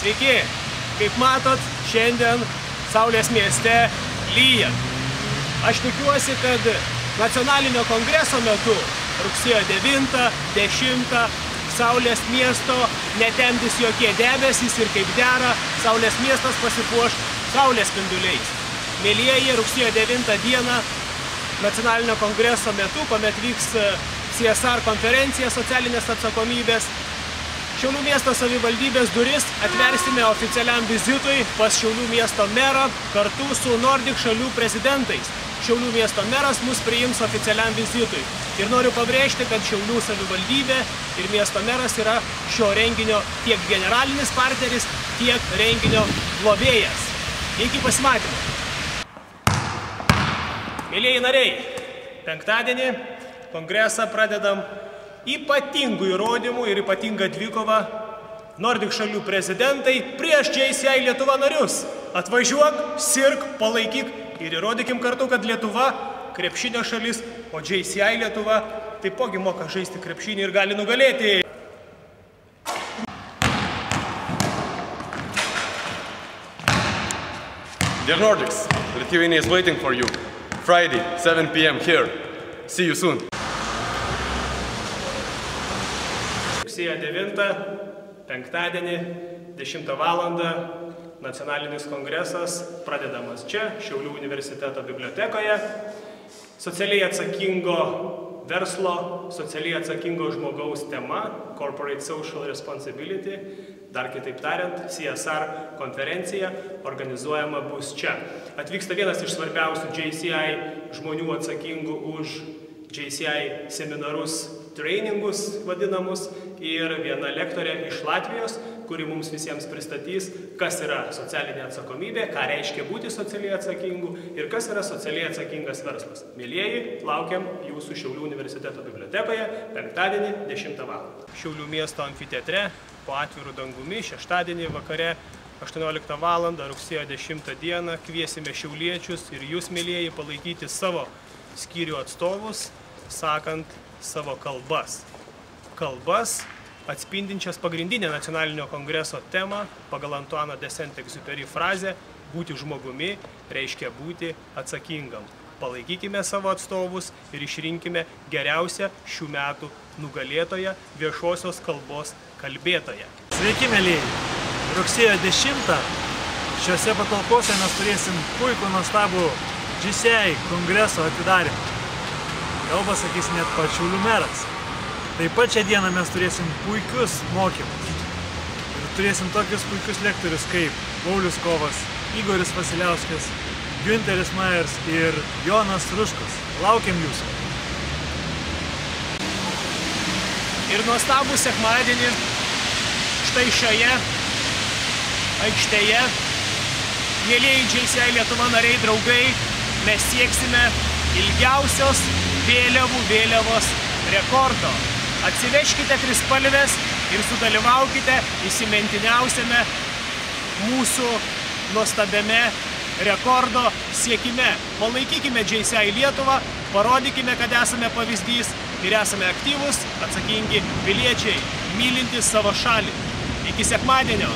Sveiki! Kaip matot, šiandien Saulės mieste lyja. Aš tikiuosi, kad nacionalinio kongreso metu rugsėjo 9-10 Saulės miesto netemdys jokie debesys ir kaip dera, Saulės miestas pasipuoš saulės spinduliais. Mielieji, rugsėjo 9 dieną nacionalinio kongreso metu, kuomet vyks CSR konferencija socialinės atsakomybės, Šiaulių miesto savivaldybės duris atversime oficialiam vizitui pas Šiaulių miesto merą kartu su Nordic šalių prezidentais. Šiaulių miesto meras mus priims oficialiam vizitui. Ir noriu pabrėžti, kad Šiaulių savivaldybė ir miesto meras yra šio renginio tiek generalinis partneris, tiek renginio globėjas. Iki pasimatymo. Mėlieji nariai, penktadienį kongresą pradedam ypatingų įrodymų ir ypatingą dvikovą Nordic šalių prezidentai prieš JCI Lietuva narius. Atvažiuok, sirk, palaikyk ir įrodykim kartu, kad Lietuva krepšinio šalis, o JCI Lietuva taipogi moka žaisti krepšinį ir gali nugalėti. Dear Nordics, Lithuania is waiting for you. Friday, 7 p.m. here. See you soon. Rugsėjo 9, penktadienį, 10 valandą, nacionalinis kongresas pradedamas čia, Šiaulių universiteto bibliotekoje. Socialiai atsakingo verslo, socialiai atsakingo žmogaus tema, Corporate Social Responsibility, dar kitaip tariant, CSR konferencija organizuojama bus čia. Atvyksta vienas iš svarbiausių JCI žmonių atsakingų už JCI seminarus, trainingus vadinamus, ir viena lektorė iš Latvijos, kuri mums visiems pristatys, kas yra socialinė atsakomybė, ką reiškia būti socialiai atsakingu ir kas yra socialiai atsakingas verslas. Mielieji, laukiam jūsų Šiaulių universiteto bibliotekoje penktadienį 10 val. Šiaulių miesto amfiteatre po atvirų dangumi šeštadienį vakare 18 val. Rugsėjo 10 dieną kviesime šiauliečius ir jūs, mielieji, palaikyti savo skyrių atstovus, sakant savo kalbas. Kalbas atspindinčias pagrindinę nacionalinio kongreso temą pagal Antoine de Saint-Exupéry frazę "būti žmogumi reiškia būti atsakingam". Palaikykime savo atstovus ir išrinkime geriausią šių metų nugalėtoją, viešosios kalbos kalbėtoją. Sveiki, mielieji! Rugsėjo 10 šiuose patalpose mes turėsim puikų nuostabų JCI kongreso atidarymą. Kalbą sakys net pats Šiaulių meras. Taip pat šią dieną mes turėsim puikius mokymus. Ir turėsim tokius puikius lektorius kaip Paulius Kovas, Igoris Vasiliauskas, Günteris Majers ir Jonas Ruškus. Laukiam jūsų. Ir nuostabų sekmadienį štai šioje aikštėje, mielieji JCI Lietuva nariai, draugai, mes sieksime ilgiausios vėliavos rekordo. Atsiveškite trispalves ir sudalyvaukite įsimintiniausiame mūsų nuostabiame rekordo siekime. Palaikykime JCI Lietuvą, parodykime, kad esame pavyzdys ir esame aktyvūs, atsakingi piliečiai, mylintys savo šalį. Iki sekmadienio.